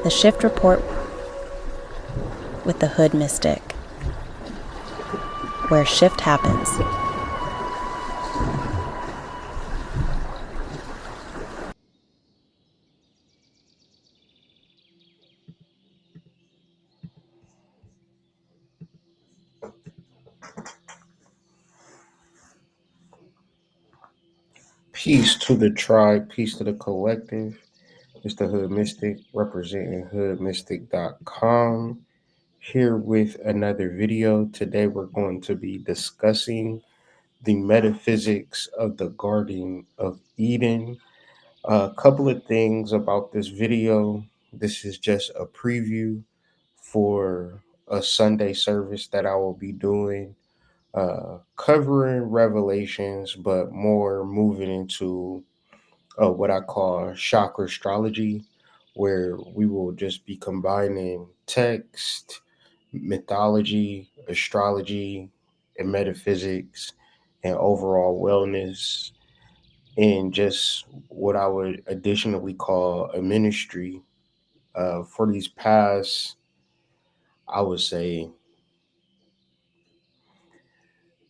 The Shift Report with the Hood Mystic, where shift happens. Peace to the tribe, peace to the collective. It's the Hood Mystic representing hoodmystic.com. Here with another video. Today we're going to be discussing the metaphysics of the Garden of Eden. A couple of things about this video. This is just a preview for a Sunday service that I will be doing, covering revelations, but more moving into what I call chakra astrology, where we will just be combining text, mythology, astrology, and metaphysics, and overall wellness, and just what I would additionally call a ministry. For these past, I would say,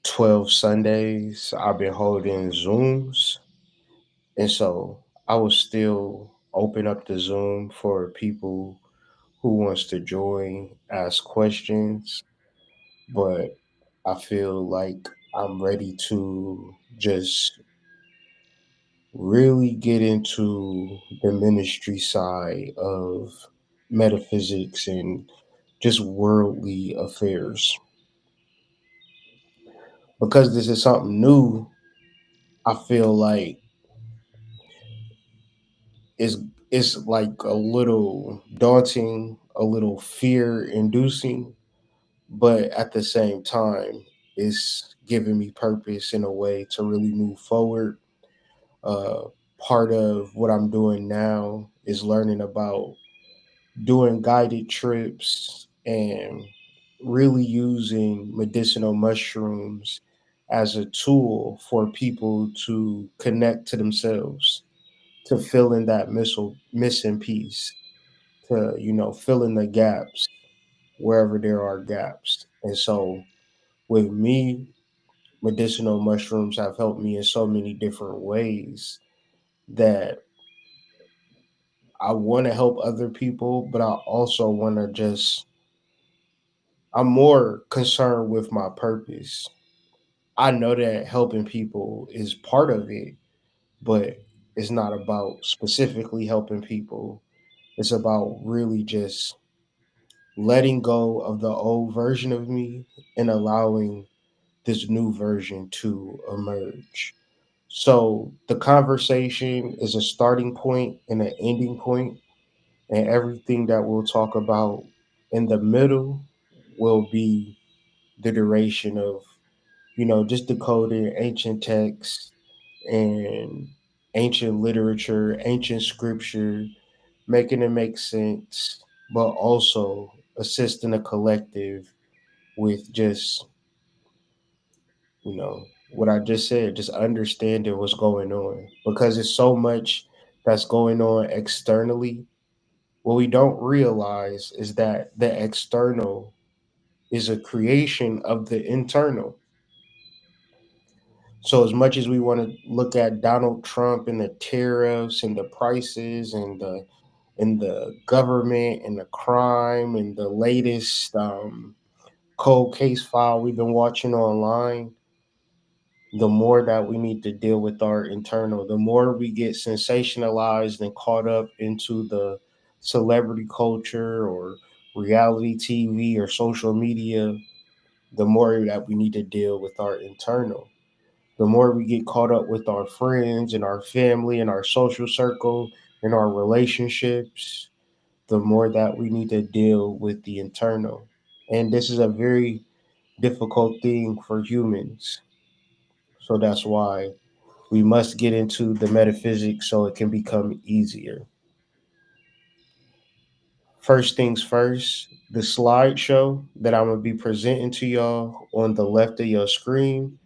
12 Sundays, I've been holding Zooms. And so I will still open up the Zoom for people who wants to join, ask questions, but I feel like I'm ready to just really get into the ministry side of metaphysics and just worldly affairs. Because this is something new, I feel like it's it's like a little daunting, a little fear inducing, but at the same time, it's giving me purpose in a way to really move forward. Uh, Part of what I'm doing now is learning about doing guided trips and really using medicinal mushrooms as a tool for people to connect to themselves, to fill in that missing piece, to fill in the gaps wherever there are gaps. And so with me, medicinal mushrooms have helped me in so many different ways that I want to help other people, but I also want to just, I'm more concerned with my purpose. I know that helping people is part of it, but it's not about specifically helping people. It's about really just letting go of the old version of me and allowing this new version to emerge. So the conversation is a starting point and an ending point, and everything that we'll talk about in the middle will be the duration of, just decoding ancient texts and ancient literature, ancient scripture, making it make sense, but also assisting the collective with just, what I just said, just understanding what's going on because there's so much that's going on externally. What we don't realize is that the external is a creation of the internal. So as much as we want to look at Donald Trump and the tariffs and the prices and the government and the crime and the latest cold case file we've been watching online, the more that we need to deal with our internal, the more we get sensationalized and caught up into the celebrity culture or reality TV or social media, the more that we need to deal with our internal. The more we get caught up with our friends and our family and our social circle and our relationships, the more that we need to deal with the internal. And this is a very difficult thing for humans. So that's why we must get into the metaphysics so it can become easier. First things first, the slideshow that I'm going to be presenting to y'all on the left of your screen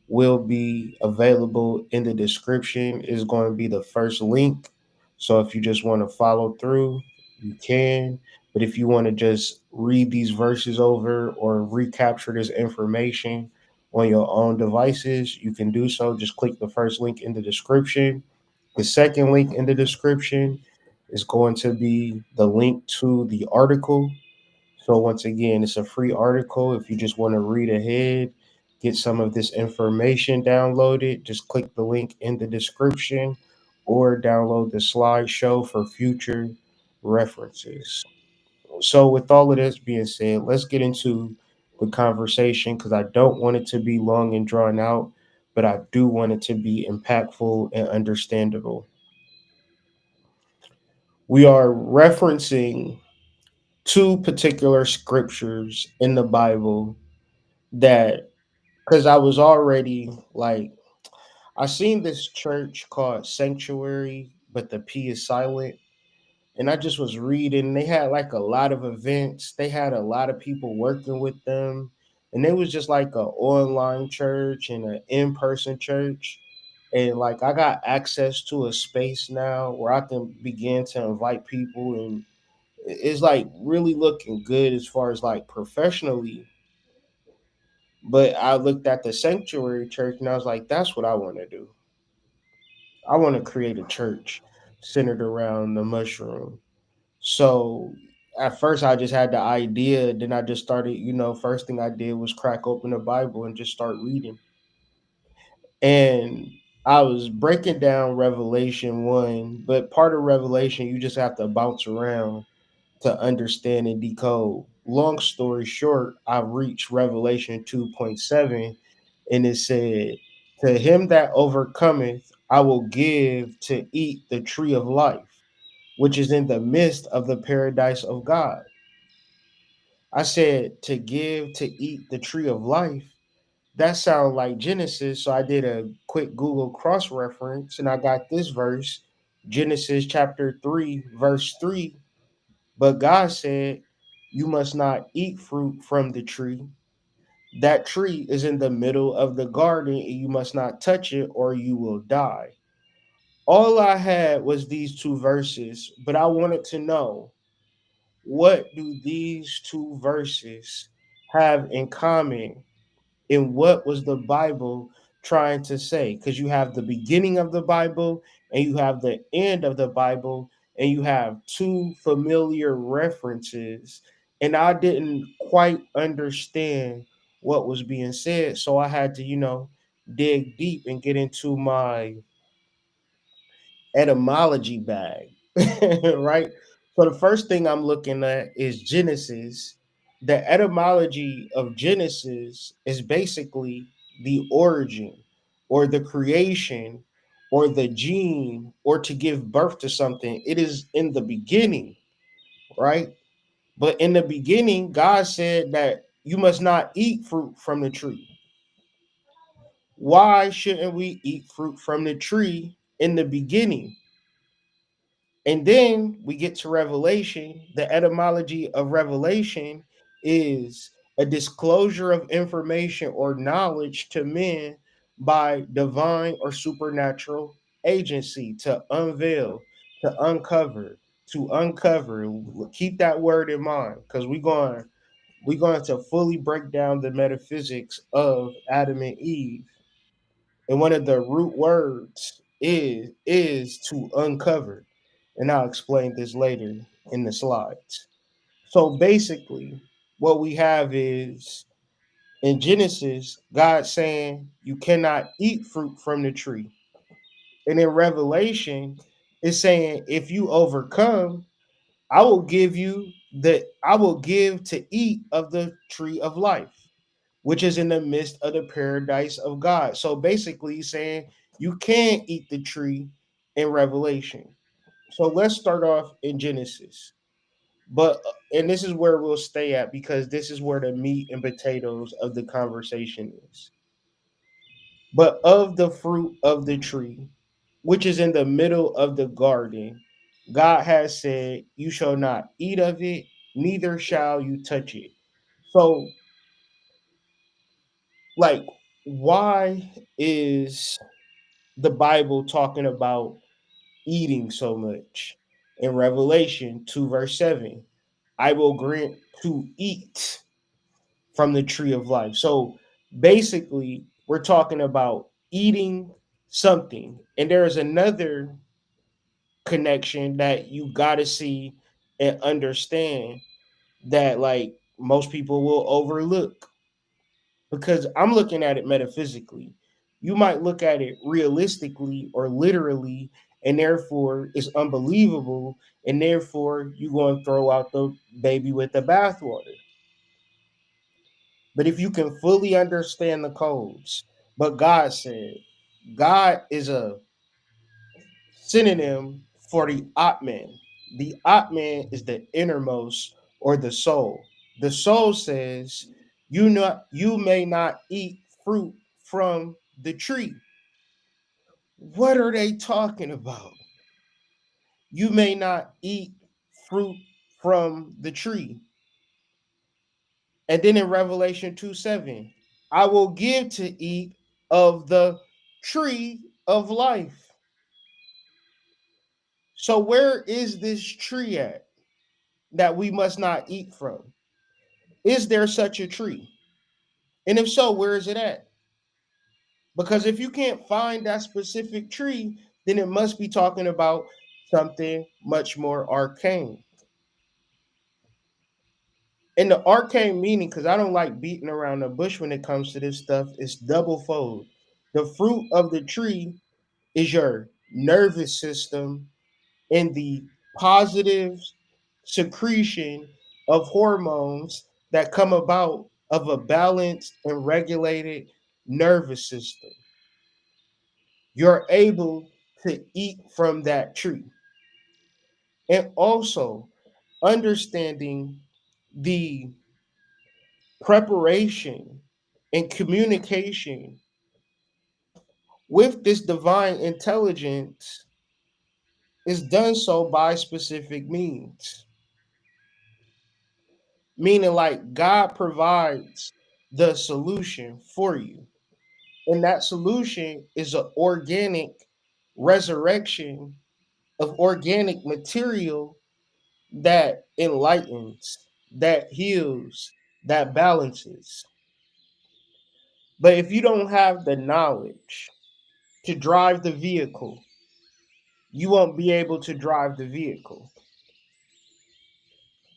will be available in the description. Is going to be the first link. So if you just want to follow through, you can. But if you want to just read these verses over or recapture this information on your own devices, you can do so. Just click the first link in the description. The second link in the description is going to be the link to the article. So once again, it's a free article. If you just want to read ahead, get some of this information downloaded, just click the link in the description or download the slideshow for future references. So with all of this being said, let's get into the conversation because I don't want it to be long and drawn out, but I do want it to be impactful and understandable. We are referencing two particular scriptures in the Bible that because I was already like I seen this church called Sanctuary, but the P is silent. And I just was reading. They had like a lot of events. They had a lot of people working with them. And it was just like a online church and an in-person church. And like I got access to a space now where I can begin to invite people and it's like really looking good as far as like professionally. But I looked at the sanctuary church and I was like, that's what I want to do. I want to create a church centered around the mushroom. So at first I just had the idea, then I just started, first thing I did was crack open the Bible and just start reading. And I was breaking down Revelation 1, but part of Revelation you just have to bounce around to understand and decode. Long story short, I reached Revelation 2.7 and it said, to him that overcometh, I will give to eat the tree of life, which is in the midst of the paradise of God. I said, to give to eat the tree of life. That sounds like Genesis. So I did a quick Google cross reference and I got this verse, Genesis chapter 3, verse 3. But God said, you must not eat fruit from the tree. That tree is in the middle of the garden and you must not touch it or you will die. All I had was these two verses, but I wanted to know, what do these two verses have in common? And what was the Bible trying to say? Because you have the beginning of the Bible and you have the end of the Bible, and you have two familiar references. And I didn't quite understand what was being said. So I had to, dig deep and get into my etymology bag, right? So the first thing I'm looking at is Genesis. The etymology of Genesis is basically the origin or the creation or the gene or to give birth to something. It is in the beginning, right? But in the beginning, God said that you must not eat fruit from the tree. Why shouldn't we eat fruit from the tree in the beginning? And then we get to Revelation. The etymology of Revelation is a disclosure of information or knowledge to men by divine or supernatural agency to unveil, to uncover, to uncover. Keep that word in mind because we're going to fully break down the metaphysics of Adam and Eve. And one of the root words is to uncover. And I'll explain this later in the slides. So basically, what we have is in Genesis, God saying you cannot eat fruit from the tree. And in Revelation, it's saying if you overcome, I will give to eat of the tree of life, which is in the midst of the paradise of God. So basically, he's saying you can't eat the tree in Revelation. So let's start off in Genesis. But and this is where we'll stay at because this is where the meat and potatoes of the conversation is. But of the fruit of the tree, which is in the middle of the garden, God has said, you shall not eat of it, neither shall you touch it. So, like, why is the Bible talking about eating so much? In Revelation 2, verse 7, I will grant to eat from the tree of life. So basically, we're talking about eating something. And there is another connection that you got to see and understand that, like, most people will overlook, because I'm looking at it metaphysically. You might look at it realistically or literally, and therefore it's unbelievable, and therefore you're going to throw out the baby with the bathwater. But if you can fully understand the codes, but God said, God is a synonym for the Atman. The Atman is the innermost, or the soul. The soul says, you may not eat fruit from the tree. What are they talking about? You may not eat fruit from the tree. And then in Revelation 2:7, I will give to eat of the tree of life. So where is this tree at that we must not eat from? Is there such a tree? And if so, where is it at? Because if you can't find that specific tree, then it must be talking about something much more arcane. And the arcane meaning, because I don't like beating around the bush when it comes to this stuff, is double fold. The fruit of the tree is your nervous system and the positive secretion of hormones that come about of a balanced and regulated nervous system. You're able to eat from that tree. And also understanding the preparation and communication with this divine intelligence is done so by specific means. Meaning, like, God provides the solution for you. And that solution is an organic resurrection of organic material that enlightens, that heals, that balances. But if you don't have the knowledge to drive the vehicle, you won't be able to drive the vehicle.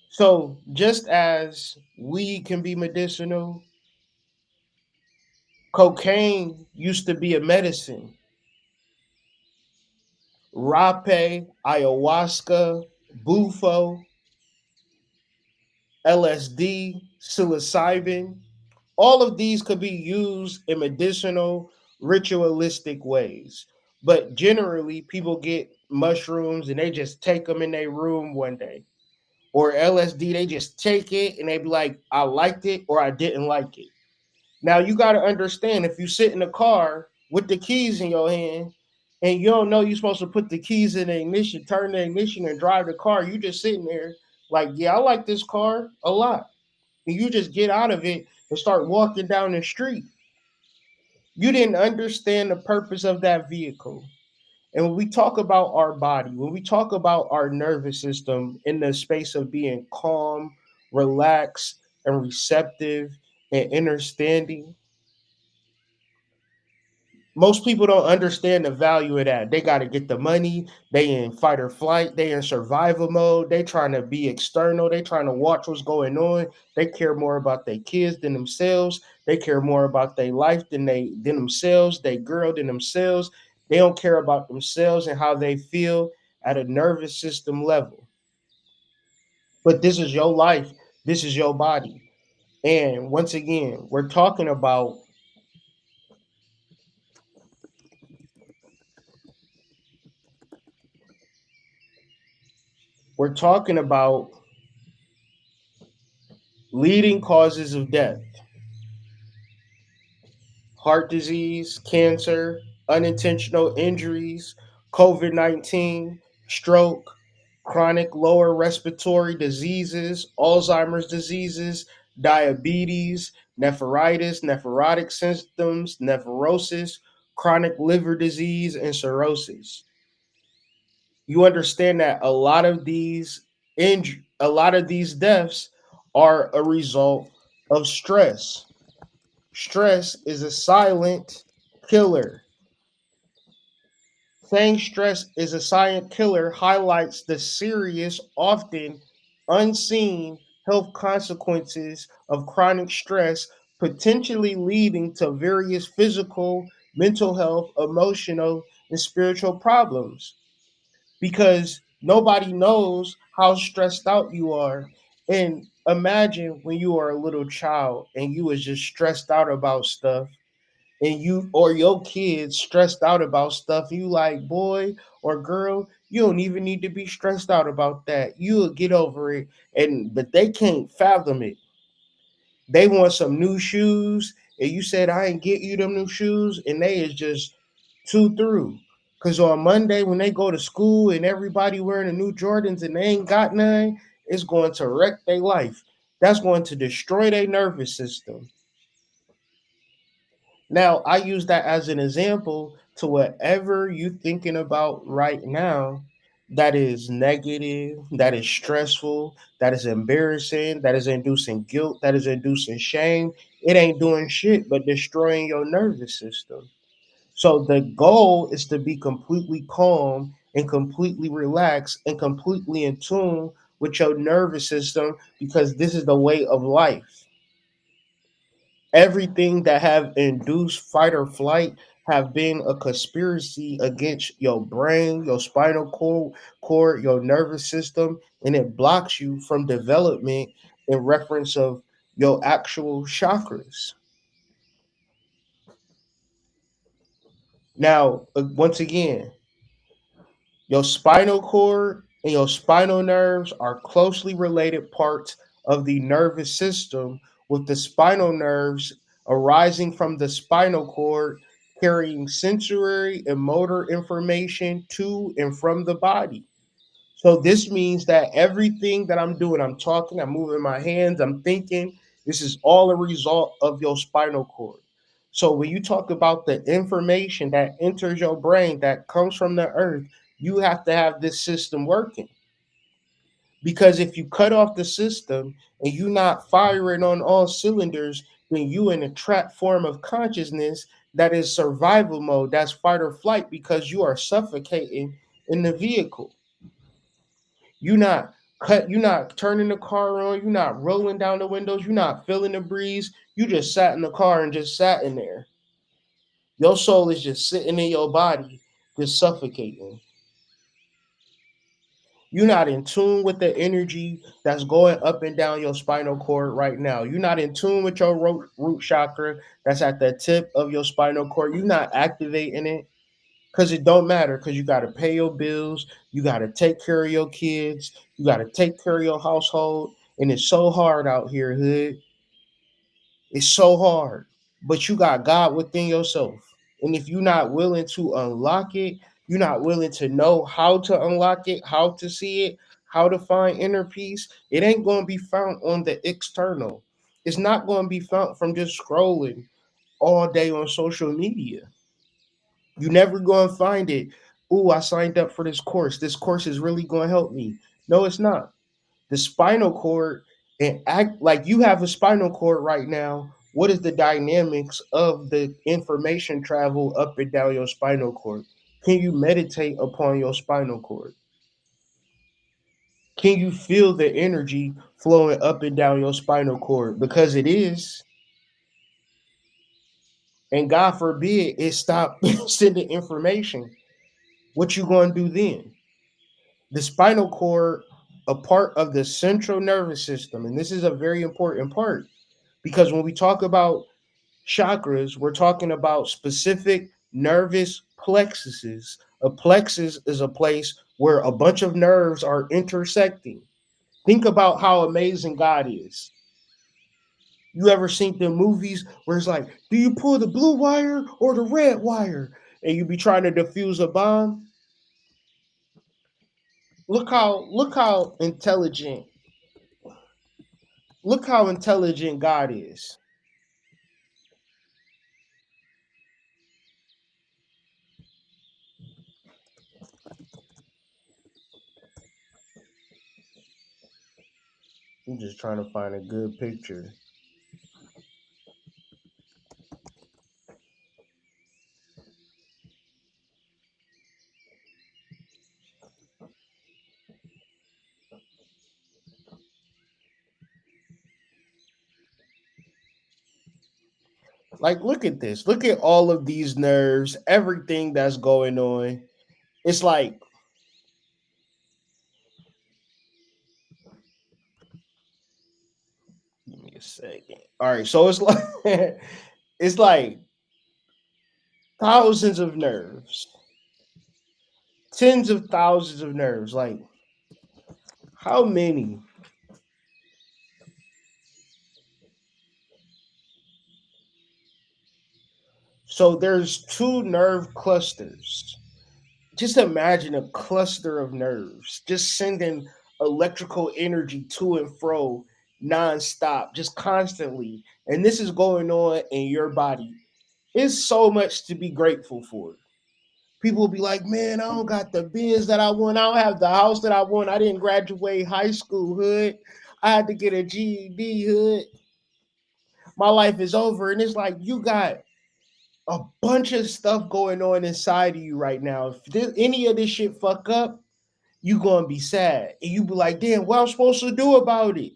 So, just as weed can be medicinal, cocaine used to be a medicine. Rape, ayahuasca, bufo, LSD, psilocybin, all of these could be used in medicinal, ritualistic ways. But generally, people get mushrooms and they just take them in their room one day. Or LSD, they just take it and they be like, I liked it or I didn't like it. Now you got to understand, if you sit in a car with the keys in your hand and you don't know you're supposed to put the keys in the ignition, turn the ignition and drive the car, you just sitting there like, yeah, I like this car a lot. And you just get out of it and start walking down the street. You didn't understand the purpose of that vehicle. And when we talk about our body, when we talk about our nervous system in the space of being calm, relaxed, and receptive and understanding, most people don't understand the value of that. They got to get the money. They in fight or flight. They in survival mode. They trying to be external. They trying to watch what's going on. They care more about their kids than themselves. They care more about their life than themselves. They girl than themselves. They don't care about themselves and how they feel at a nervous system level. But this is your life. This is your body. And once again, we're talking about leading causes of death: heart disease, cancer, unintentional injuries, COVID 19, stroke, chronic lower respiratory diseases, Alzheimer's diseases, diabetes, nephritis, nephrotic symptoms, nephrosis, chronic liver disease, and cirrhosis. You understand that a lot of these deaths are a result of stress. Stress is a silent killer. Saying stress is a silent killer highlights the serious, often unseen health consequences of chronic stress, potentially leading to various physical, mental health, emotional, and spiritual problems. Because nobody knows how stressed out you are. And imagine when you are a little child and you was just stressed out about stuff, and you or your kids stressed out about stuff, you like, boy or girl, you don't even need to be stressed out about that. You'll get over it. And but they can't fathom it. They want some new shoes, and you said I ain't get you them new shoes, and they is just too through. Cause on Monday when they go to school and everybody wearing the new Jordans and they ain't got none, it's going to wreck their life. That's going to destroy their nervous system. Now, I use that as an example to whatever you thinking about right now that is negative, that is stressful, that is embarrassing, that is inducing guilt, that is inducing shame. It ain't doing shit but destroying your nervous system. So the goal is to be completely calm and completely relaxed and completely in tune with your nervous system because this is the way of life. Everything that have induced fight or flight have been a conspiracy against your brain, your cord, your nervous system, and it blocks you from development in reference of your actual chakras. Now, once again, your spinal cord and your spinal nerves are closely related parts of the nervous system, with the spinal nerves arising from the spinal cord, carrying sensory and motor information to and from the body. So this means that everything that I'm doing, I'm talking, I'm moving my hands, I'm thinking, this is all a result of your spinal cord. So when you talk about the information that enters your brain that comes from the earth, you have to have this system working. Because if you cut off the system and you're not firing on all cylinders, then you in a trapped form of consciousness that is survival mode, that's fight or flight because you are suffocating in the vehicle. You're not turning the car on, you're not rolling down the windows, you're not feeling the breeze. You just sat in the car and just sat in there. Your soul is just sitting in your body, just suffocating. You're not in tune with the energy that's going up and down your spinal cord right now. You're not in tune with your root chakra that's at the tip of your spinal cord. You're not activating it because it don't matter because you got to pay your bills. You got to take care of your kids. You got to take care of your household. And it's so hard out here, hood. It's so hard. But you got God within yourself. And if you're not willing to unlock it, you're not willing to know how to unlock it, how to see it, how to find inner peace, it ain't going to be found on the external. It's not going to be found from just scrolling all day on social media. You never going to find it. Ooh, I signed up for this course. This course is really going to help me. No, it's not. The spinal cord and act like you have a spinal cord right now. What is the dynamics of the information travel up and down your spinal cord? Can you meditate upon your spinal cord? Can you feel the energy flowing up and down your spinal cord? Because it is. And God forbid it stop sending information. What you going to do then? The spinal cord, a part of the central nervous system, and this is a very important part because when we talk about chakras, we're talking about specific nervous plexuses. A plexus is a place where a bunch of nerves are intersecting. Think about how amazing God is. You ever seen the movies where it's like, do you pull the blue wire or the red wire? And you be trying to defuse a bomb? Look how intelligent God is. I'm just trying to find a good picture. Like, look at this. Look at all of these nerves, everything that's going on. It's like, give me a second. All right, so it's like it's like thousands of nerves, tens of thousands of nerves. Like, how many? So there's two nerve clusters. Just imagine a cluster of nerves just sending electrical energy to and fro nonstop, just constantly. And this is going on in your body. It's so much to be grateful for. People will be like, man, I don't got the biz that I want. I don't have the house that I want. I didn't graduate high school, hood. I had to get a GED, hood. My life is over. And it's like, you got a bunch of stuff going on inside of you right now. If any of this shit fuck up, you gonna be sad. And you be like, damn, what I'm supposed to do about it?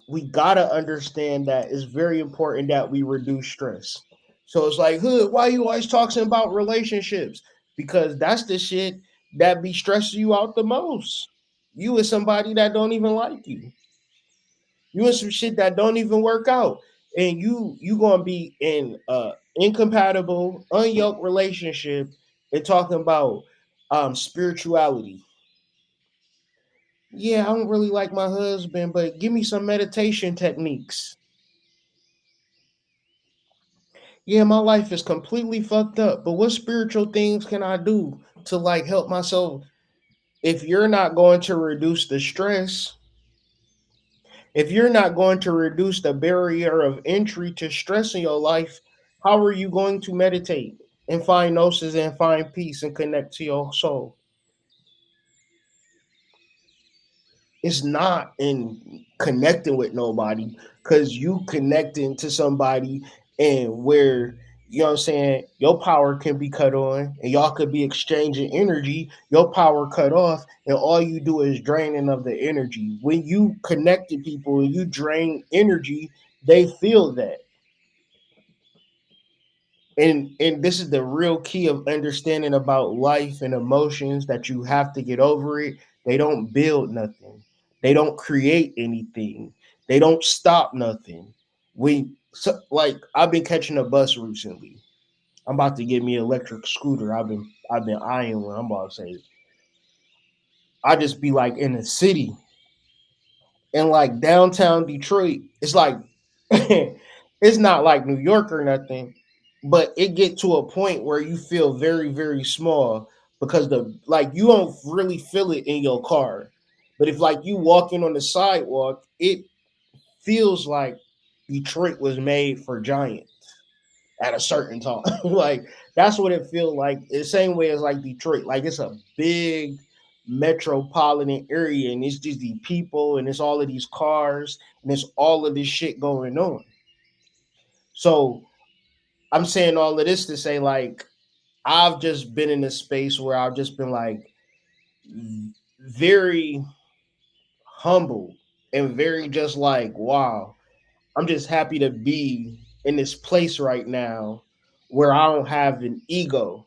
We gotta understand that it's very important that we reduce stress. So it's like, hood, why you always talking about relationships? Because that's the shit that be stressing you out the most. You is somebody that don't even like you. You in some shit that don't even work out. And you gonna be in incompatible, unyoked relationship and talking about spirituality. Yeah, I don't really like my husband, but give me some meditation techniques. Yeah, my life is completely fucked up, but what spiritual things can I do to like help myself? If you're not going to reduce the stress, if you're not going to reduce the barrier of entry to stress in your life, how are you going to meditate and find gnosis and find peace and connect to your soul? It's not in connecting with nobody because you connecting to somebody and where you know what I'm saying your power can be cut on and y'all could be exchanging energy, your power cut off, and all you do is draining of the energy. When you connect to people and you drain energy, they feel that. And this is the real key of understanding about life and emotions that you have to get over it. They don't build nothing, they don't create anything, they don't stop nothing. We so, like I've been catching a bus recently. I'm about to get me an electric scooter. I've been eyeing one. I'm about to say I just be like in the city in like downtown Detroit. It's like it's not like New York or nothing, but it get to a point where you feel very very small because the like you don't really feel it in your car. But if like you walking on the sidewalk, it feels like Detroit was made for giants at a certain time. Like that's what it feels like. The same way as like Detroit. Like it's a big metropolitan area and it's just the people and it's all of these cars and it's all of this shit going on. So I'm saying all of this to say like I've just been in a space where I've just been like very humble and very just like wow, I'm just happy to be in this place right now where I don't have an ego.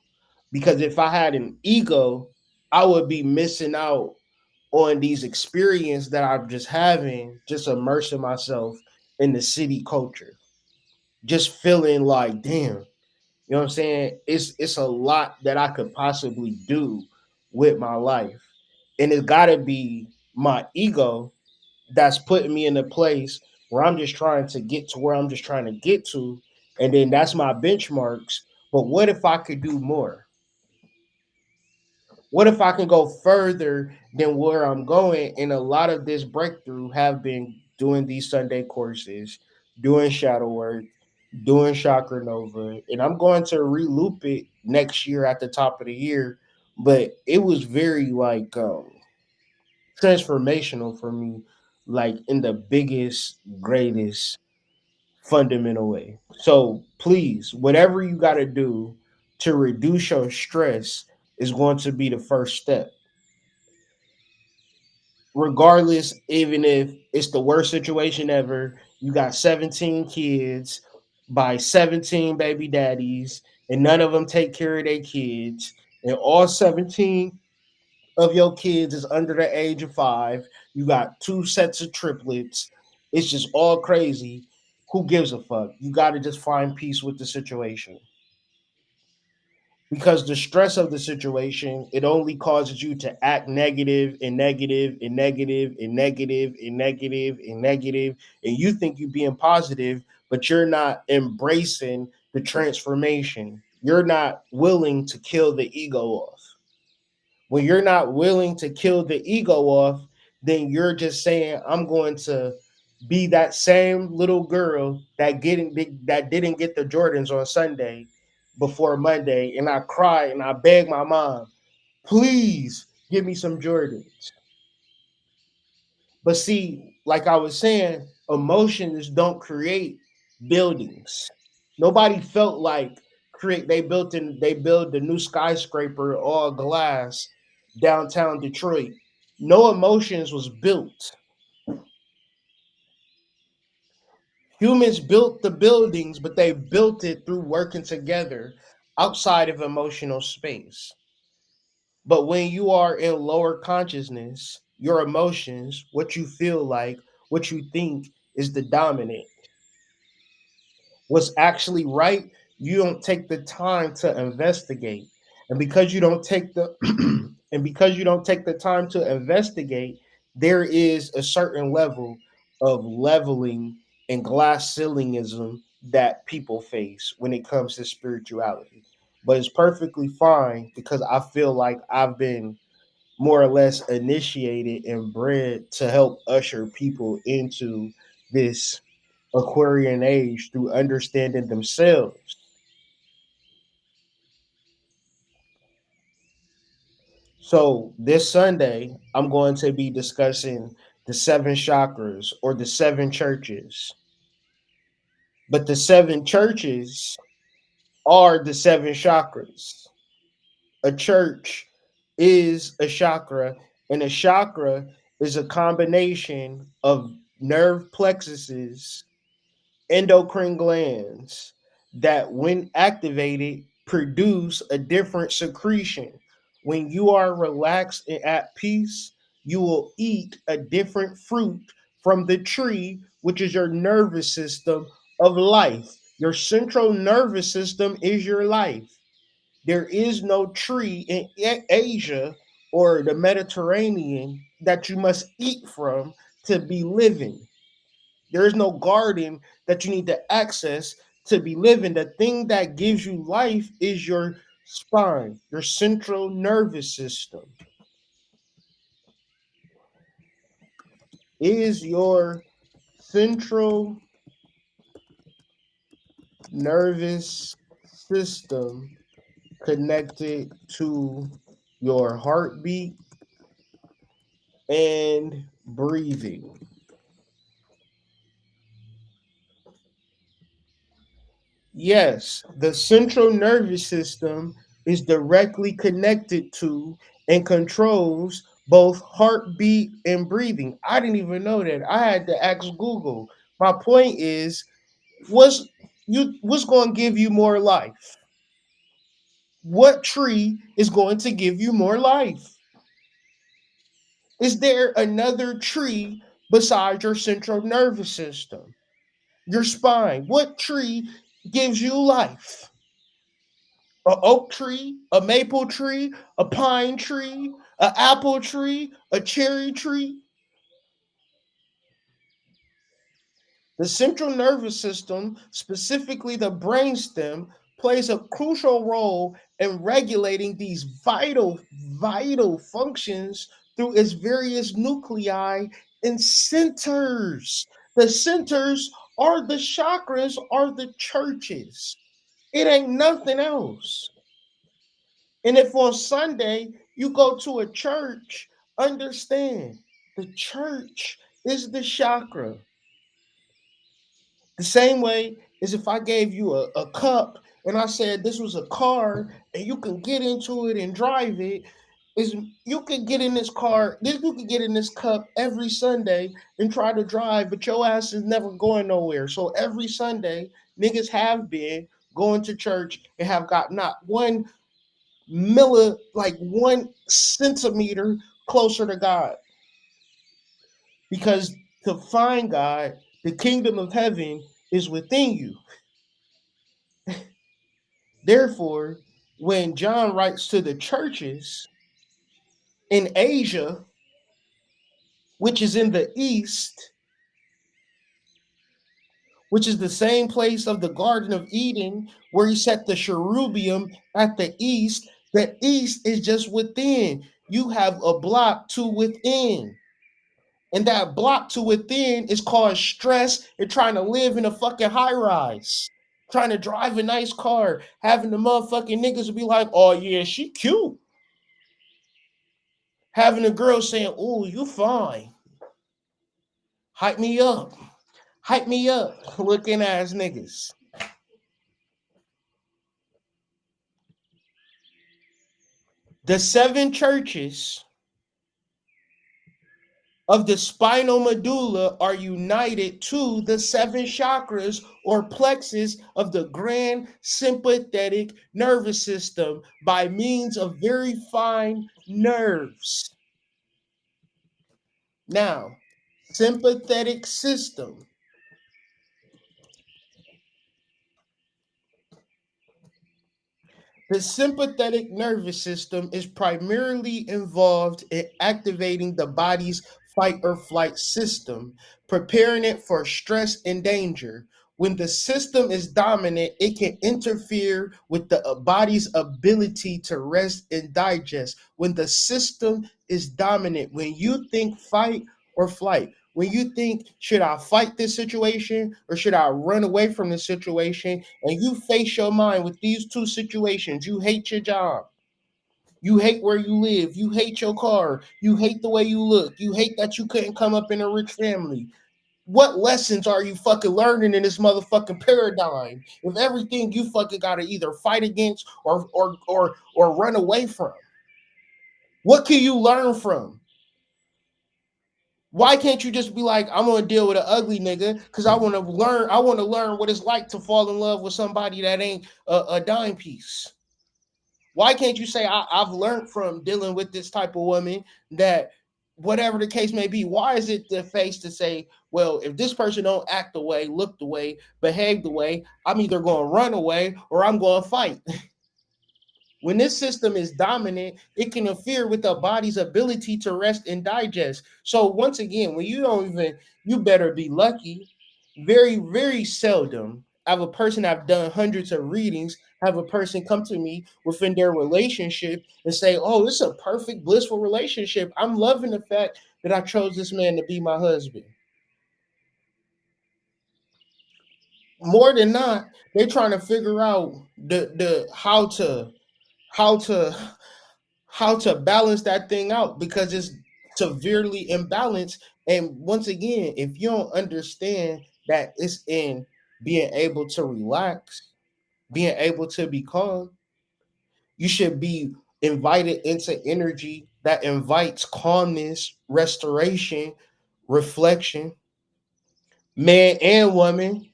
Because if I had an ego, I would be missing out on these experiences that I'm just having, just immersing myself in the city culture. Just feeling like, damn, you know what I'm saying? It's a lot that I could possibly do with my life. And it's gotta be my ego that's putting me in a place where I'm just trying to get to where I'm just trying to get to. And then that's my benchmarks. But what if I could do more? What if I can go further than where I'm going? And a lot of this breakthrough have been doing these Sunday courses, doing shadow work, doing chakra nova. And I'm going to reloop it next year at the top of the year. But it was very like transformational for me, like in the biggest, greatest, fundamental way. So please, whatever you got to do to reduce your stress is going to be the first step. Regardless, even if it's the worst situation ever, you got 17 kids by 17 baby daddies, and none of them take care of their kids, and all 17 of your kids is under the age of 5. You got two sets of triplets. It's just all crazy. Who gives a fuck? You got to just find peace with the situation, because the stress of the situation, it only causes you to act negative and negative and negative and negative and negative and negative, and you think you're being positive, but you're not embracing the transformation. You're not willing to kill the ego off. When you're not willing to kill the ego off, then you're just saying, I'm going to be that same little girl that didn't get the Jordans on Sunday before Monday, and I cry and I beg my mom, please give me some Jordans. But see, like I was saying, emotions don't create buildings. Nobody felt like create they built the new skyscraper all glass downtown Detroit. No emotions was built. Humans built the buildings, but they built it through working together outside of emotional space. But when you are in lower consciousness, your emotions, what you feel like, what you think is the dominant. What's actually right, you don't take the time to investigate. And because you don't take the and because you don't take the time to investigate, there is a certain level of leveling and glass ceilingism that people face when it comes to spirituality. But it's perfectly fine because I feel like I've been more or less initiated and bred to help usher people into this Aquarian age through understanding themselves. So this Sunday, I'm going to be discussing the seven chakras or the seven churches. But the seven churches are the seven chakras. A church is a chakra, and a chakra is a combination of nerve plexuses, endocrine glands that, when activated, produce a different secretion. When you are relaxed and at peace, you will eat a different fruit from the tree, which is your nervous system of life. Your central nervous system is your life. There is no tree in Asia or the Mediterranean that you must eat from to be living. There is no garden that you need to access to be living. The thing that gives you life is your spine, your central nervous system. Is your central nervous system connected to your heartbeat and breathing? Yes, the central nervous system is directly connected to and controls both heartbeat and breathing. I didn't even know that. I had to ask Google. My point is, what's going to give you more life? What tree is going to give you more life? Is there another tree besides your central nervous system? Your spine. What tree gives you life? A oak tree, a maple tree, a pine tree, a apple tree, a cherry tree. The central nervous system, specifically the brainstem, plays a crucial role in regulating these vital functions through its various nuclei and centers. The centers are the chakras, are the churches. It ain't nothing else. And if on Sunday you go to a church, understand The church is the chakra. The same way as if I gave you a cup and I said this was a car and you can get into it and drive it, is you could get in this car, then you could get in this cup every Sunday and try to drive, but your ass is never going nowhere. So every Sunday, niggas have been going to church and have got not one like 1 centimeter closer to God. Because to find God, the kingdom of heaven is within you. Therefore, when John writes to the churches in Asia, which is in the east, which is the same place of the Garden of Eden, where he set the cherubium at the east is just within. You have a block to within. And that block to within is called stress and trying to live in a fucking high rise. Trying to drive a nice car, having the motherfucking niggas be like, oh yeah, she cute. Having a girl saying, oh, you fine. Hype me up. Hype me up. Looking ass niggas. The 7 churches of the spinal medulla are united to the 7 chakras or plexus of the grand sympathetic nervous system by means of very fine nerves. Now, sympathetic system. The sympathetic nervous system is primarily involved in activating the body's fight or flight system, preparing it for stress and danger. When the system is dominant, it can interfere with the body's ability to rest and digest. When the system is dominant, when you think fight or flight, when you think, should I fight this situation or should I run away from this situation? And you face your mind with these 2 situations. You hate your job. You hate where you live. You hate your car. You hate the way you look. You hate that you couldn't come up in a rich family. What lessons are you fucking learning in this motherfucking paradigm? If everything you fucking gotta either fight against or run away from. What can you learn from? Why can't you just be like, I'm gonna deal with an ugly nigga because I want to learn. I want to learn what it's like to fall in love with somebody that ain't a dime piece. Why can't you say I've learned from dealing with this type of woman that whatever the case may be? Why is it the face to say, well, if this person don't act the way, look the way, behave the way, I'm either going to run away or I'm going to fight. When this system is dominant, it can interfere with the body's ability to rest and digest. So once again, when you don't even, you better be lucky. Very, very seldom have a person I've done hundreds of readings, have a person come to me within their relationship and say, oh, it's a perfect, blissful relationship. I'm loving the fact that I chose this man to be my husband. More than not, they're trying to figure out the how to how to balance that thing out because it's severely imbalanced. And once again, if you don't understand that it's in being able to relax, being able to be calm, you should be invited into energy that invites calmness, restoration, reflection, man and woman.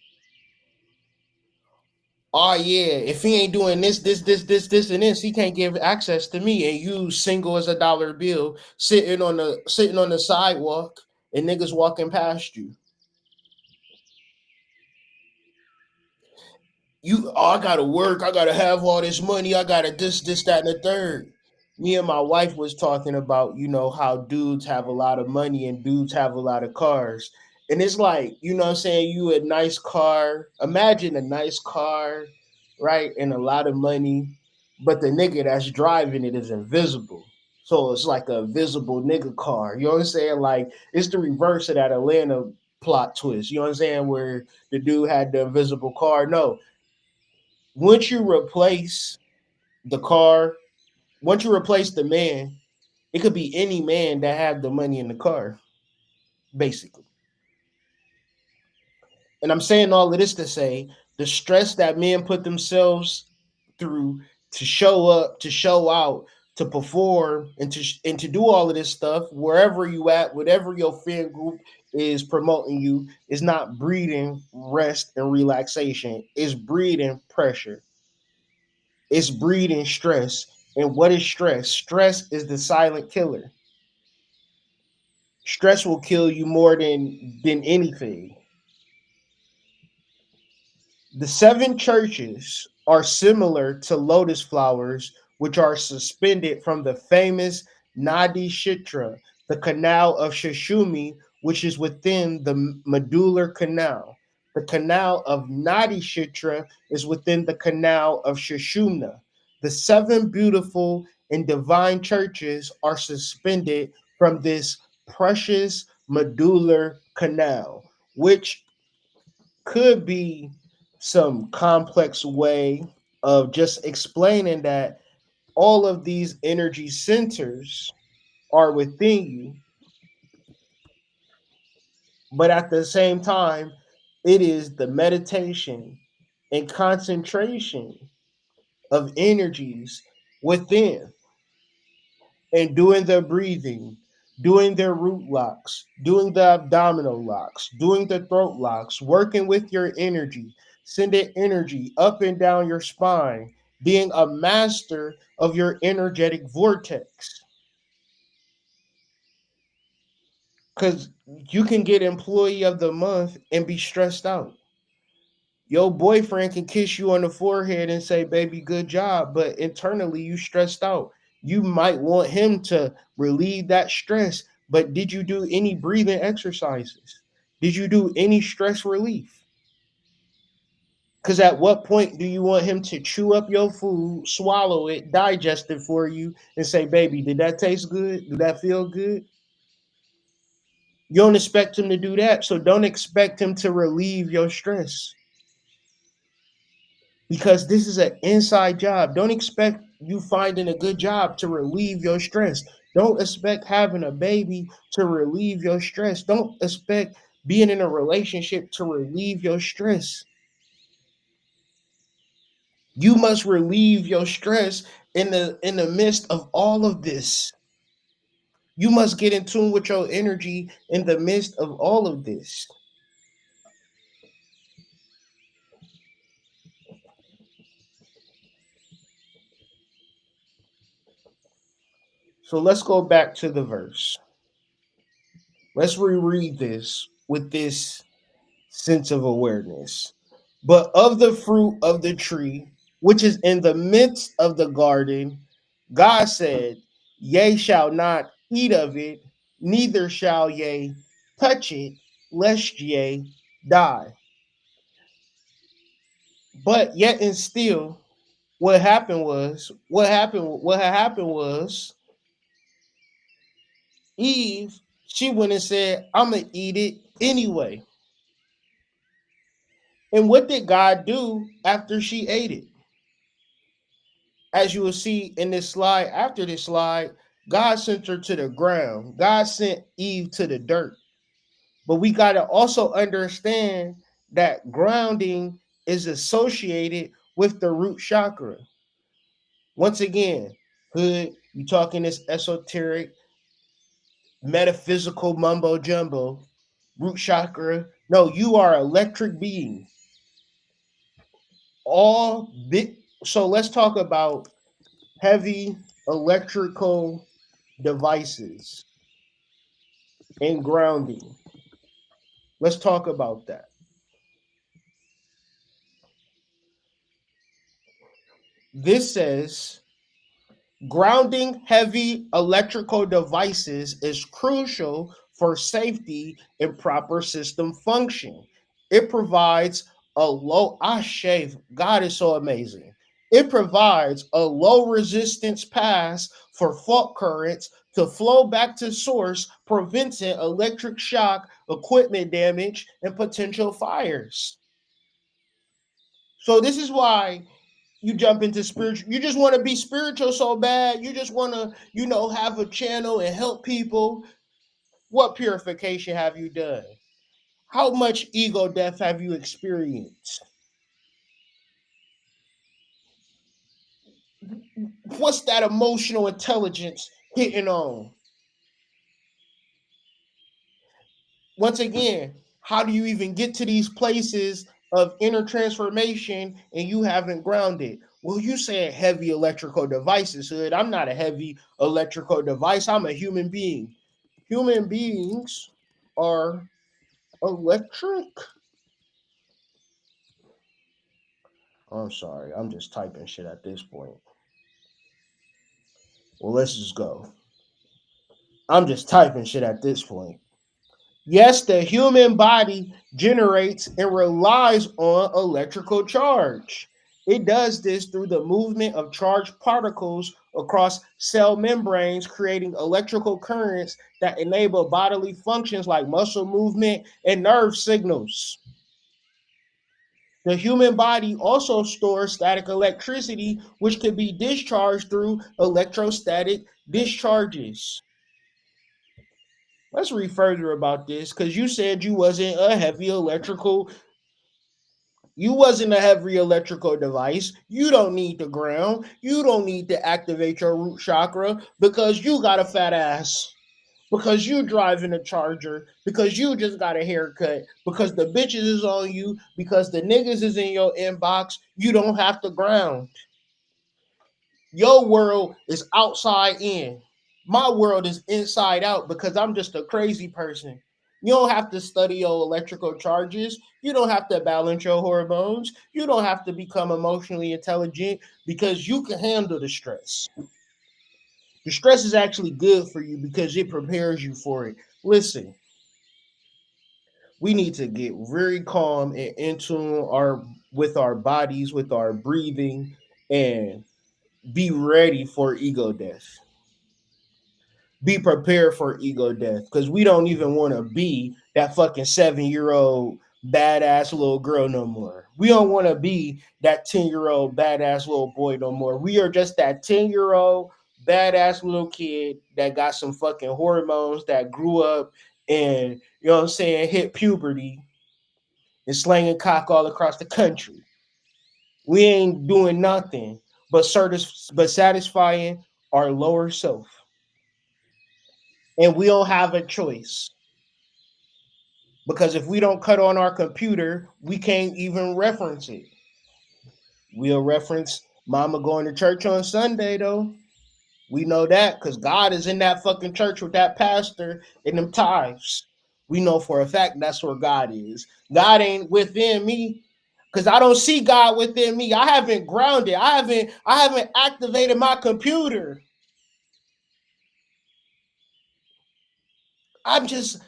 Oh yeah, if he ain't doing this, and this, he can't give access to me. And you single as a dollar bill, sitting on the sidewalk, and niggas walking past you. I gotta work, I gotta have all this money, I gotta this, that, and the third. Me and my wife was talking about, how dudes have a lot of money and dudes have a lot of cars. And it's like, what I'm saying, you a nice car. Imagine a nice car, right? And a lot of money, but the nigga that's driving it is invisible. So it's like a visible nigga car. You know what I'm saying? Like it's the reverse of that Atlanta plot twist. You know what I'm saying? Where the dude had the invisible car. No, once you replace the car, once you replace the man, it could be any man that have the money in the car. basically. And I'm saying all of this to say the stress that men put themselves through to show up, to show out, to perform, and to do all of this stuff wherever you at, whatever your fan group is promoting you, is not breeding rest and relaxation. It's breeding pressure. It's breeding stress. And what is stress? Stress is the silent killer. Stress will kill you more than anything. The seven churches are similar to lotus flowers, which are suspended from the famous Nadi Shitra, the canal of Shashumi, which is within the medullary canal. The canal of Nadi Shitra is within the canal of Shashumna. The seven beautiful and divine churches are suspended from this precious medullary canal, which could be some complex way of just explaining that all of these energy centers are within you, but at the same time, it is the meditation and concentration of energies within, and doing the breathing, doing their root locks, doing the abdominal locks, doing the throat locks, working with your energy, sending energy up and down your spine, being a master of your energetic vortex. Because you can get employee of the month and be stressed out. Your boyfriend can kiss you on the forehead and say, baby, good job, but internally you stressed out. You might want him to relieve that stress, but did you do any breathing exercises? Did you do any stress relief? Because at what point do you want him to chew up your food, swallow it, digest it for you, and say, baby, did that taste good? Did that feel good? You don't expect him to do that, so don't expect him to relieve your stress, because this is an inside job. Don't expect you finding a good job to relieve your stress. Don't expect having a baby to relieve your stress. Don't expect being in a relationship to relieve your stress. You must relieve your stress in the midst of all of this. You must get in tune with your energy in the midst of all of this. So let's go back to the verse. Let's reread this with this sense of awareness. But of the fruit of the tree, which is in the midst of the garden, God said, ye shall not eat of it, neither shall ye touch it, lest ye die. But yet and still, what had happened was Eve, she went and said, I'm gonna eat it anyway. And what did God do after she ate it? As you will see in this slide, after this slide, God sent her to the ground. God sent Eve to the dirt. But we got to also understand that grounding is associated with the root chakra. Once again, hood, you talking this esoteric, metaphysical mumbo jumbo, root chakra. No, you are electric being. All bit. So let's talk about heavy electrical devices and grounding. Let's talk about that. This says grounding heavy electrical devices is crucial for safety and proper system function. It provides a low, God is so amazing. It provides a low resistance pass for fault currents to flow back to source, preventing electric shock, equipment damage, and potential fires. So this is why you jump into spiritual. You just want to be spiritual so bad. You just want to, have a channel and help people. What purification have you done? How much ego death have you experienced? What's that emotional intelligence hitting on? Once again, how do you even get to these places of inner transformation and you haven't grounded? Well, you said heavy electrical devices, Hood. I'm not a heavy electrical device. I'm a human being. Human beings are electric. I'm sorry. I'm just typing shit at this point. Well, let's just go. I'm just typing shit at this point. Yes, the human body generates and relies on electrical charge. It does this through the movement of charged particles across cell membranes, creating electrical currents that enable bodily functions like muscle movement and nerve signals. The human body also stores static electricity, which can be discharged through electrostatic discharges. Let's read further about this because you said you wasn't a heavy electrical. You wasn't a heavy electrical device. You don't need the ground. You don't need to activate your root chakra because you got a fat ass. Because you driving a charger. Because you just got a haircut. Because the bitches is on you. Because the niggas is in your inbox. You don't have to ground. Your world is outside in. My world is inside out because I'm just a crazy person. You don't have to study your electrical charges. You don't have to balance your hormones. You don't have to become emotionally intelligent because you can handle the stress. The stress is actually good for you because it prepares you for it. Listen, we need to get very calm and in tune with our bodies, with our breathing, and be ready for ego death. Be prepared for ego death because we don't even want to be that fucking 7-year old badass little girl no more. We don't want to be that 10-year old badass little boy no more. We are just that 10-year old badass little kid that got some fucking hormones that grew up and, you know what I'm saying, hit puberty and slanging cock all across the country. We ain't doing nothing but satisfying our lower self. And we don't have a choice. Because if we don't cut on our computer, we can't even reference it. We'll reference Mama going to church on Sunday, though. We know that because God is in that fucking church with that pastor and them tithes. We know for a fact that's where God is. God ain't within me because I don't see God within me. I haven't grounded. I haven't activated my computer. I'm just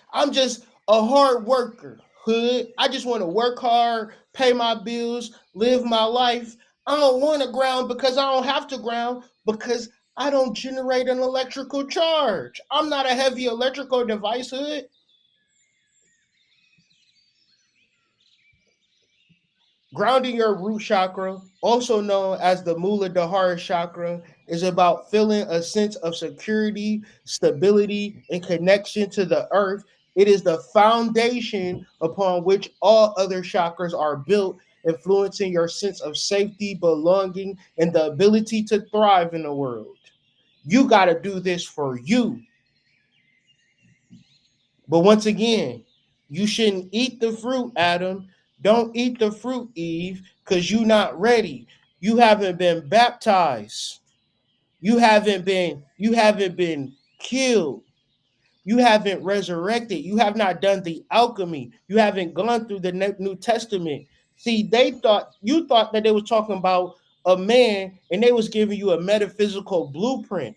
a hard worker, Hood. I just want to work hard, pay my bills, live my life. I don't want to ground because I don't have to ground because I don't generate an electrical charge. I'm not a heavy electrical device, Hood. Grounding your root chakra, also known as the Muladhara chakra, is about feeling a sense of security, stability, and connection to the earth. It is the foundation upon which all other chakras are built, influencing your sense of safety, belonging, and the ability to thrive in the world. You got to do this for you. But once again, you shouldn't eat the fruit, Adam. Don't eat the fruit, Eve, because you're not ready. You haven't been baptized. You haven't been killed. You haven't resurrected. You have not done the alchemy. You haven't gone through the New Testament. See, you thought that they was talking about a man and they was giving you a metaphysical blueprint.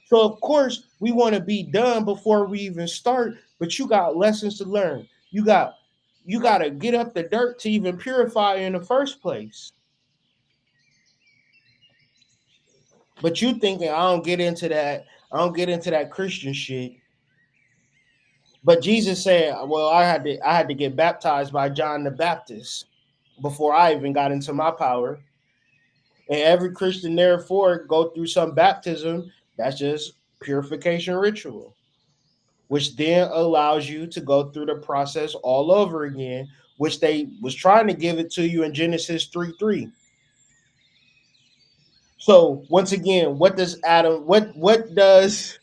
So of course we want to be done before we even start, but you got lessons to learn. You got to get up the dirt to even purify in the first place. But you thinking I don't get into that. I don't get into that Christian shit. But Jesus said, "Well, I had to get baptized by John the Baptist before I even got into my power." And every Christian therefore go through some baptism. That's just purification ritual. which then allows you to go through the process all over again, which they was trying to give it to you in Genesis 3:3. So once again, what does Adam what does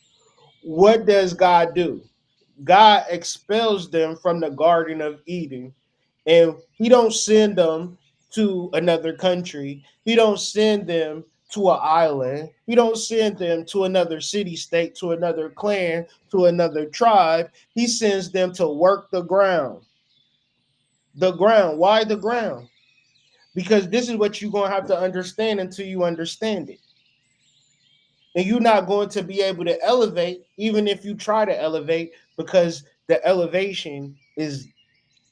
God do? God expels them from the Garden of Eden, and he don't send them to another country. He don't send them to an island. He don't send them to another city state, to another clan, to another tribe. He sends them to work the ground. The ground. Why the ground? Because this is what you're going to have to understand until you understand it. And you're not going to be able to elevate even if you try to elevate, because the elevation is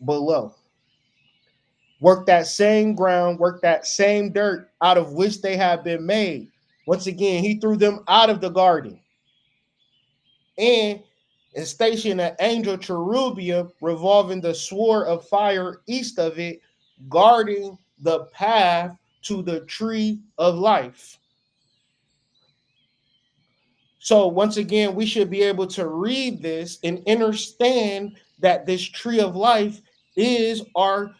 below. Work that same ground, work that same dirt out of which they have been made. Once again, he threw them out of the garden and stationed an angel cherubim revolving the sword of fire east of it, guarding the path to the tree of life. So once again, we should be able to read this and understand that this tree of life is our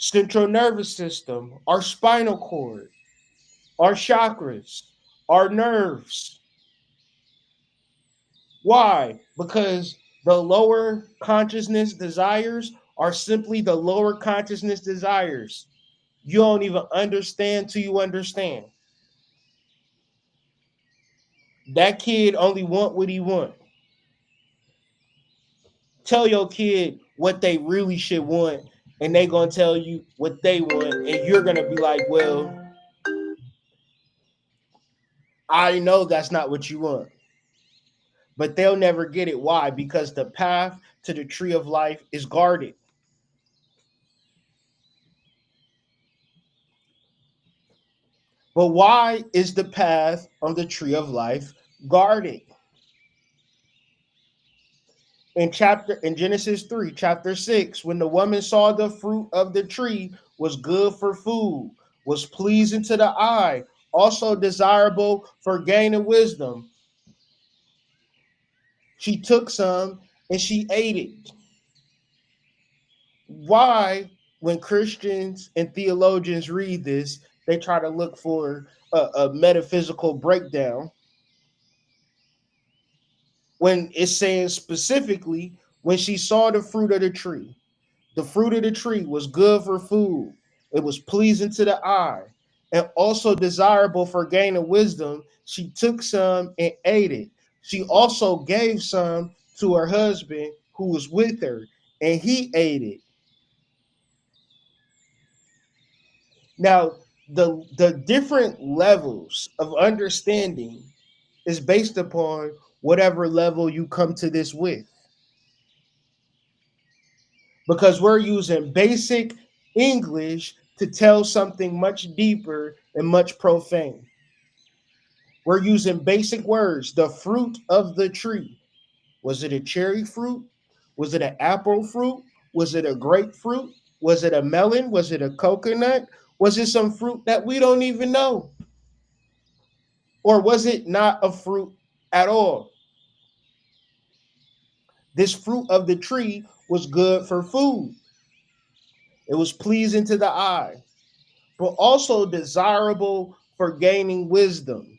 central nervous system, our spinal cord, our chakras, our nerves. Why? Because the lower consciousness desires are simply the lower consciousness desires. You don't even understand till you understand. That kid only want what he want. Tell your kid what they really should want, and they gonna tell you what they want, and you're gonna be like, well, I know that's not what you want. But they'll never get it. Why? Because the path to the tree of life is guarded. But why is the path of the tree of life guarded? In Genesis 3, chapter 6, when the woman saw the fruit of the tree was good for food, was pleasing to the eye, also desirable for gaining wisdom, she took some and she ate it. Why, when Christians and theologians read this, they try to look for a metaphysical breakdown when it's saying specifically when she saw the fruit of the tree? The fruit of the tree was good for food, it was pleasing to the eye, and also desirable for gaining wisdom. She took some and ate it. She also gave some to her husband who was with her, and he ate it. Now, the different levels of understanding is based upon whatever level you come to this with. Because we're using basic English to tell something much deeper and much profane. We're using basic words. The fruit of the tree. Was it a cherry fruit? Was it an apple fruit? Was it a grapefruit? Was it a melon? Was it a coconut? Was it some fruit that we don't even know? Or was it not a fruit at all? This fruit of the tree was good for food. It was pleasing to the eye, but also desirable for gaining wisdom.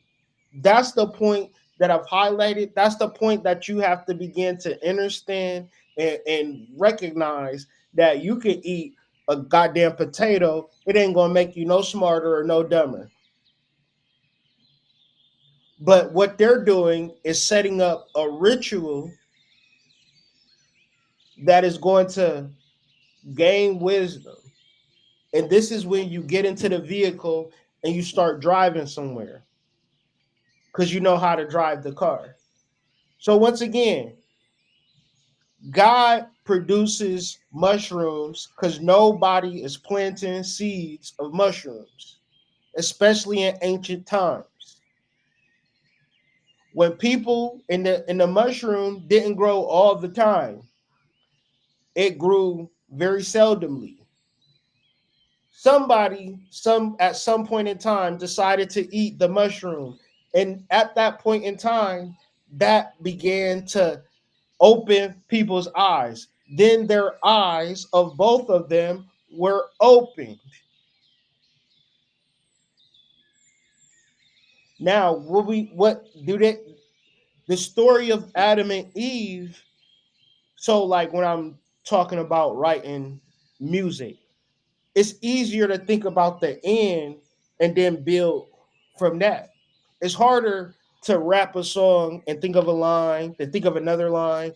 That's the point that I've highlighted. That's the point that you have to begin to understand and recognize that you can eat a goddamn potato. It ain't going to make you no smarter or no dumber. But what they're doing is setting up a ritual that is going to gain wisdom. And this is when you get into the vehicle and you start driving somewhere because you know how to drive the car. So, once again, God produces mushrooms because nobody is planting seeds of mushrooms, especially in ancient times. When people in the mushroom didn't grow all the time, it grew very seldomly. Some at some point in time decided to eat the mushroom, and at that point in time, that began to open people's eyes. Then their eyes of both of them were opened. Now, what do they the story of Adam and Eve? So like when I'm talking about writing music, it's easier to think about the end and then build from that. It's harder to rap a song and think of a line, then think of another line.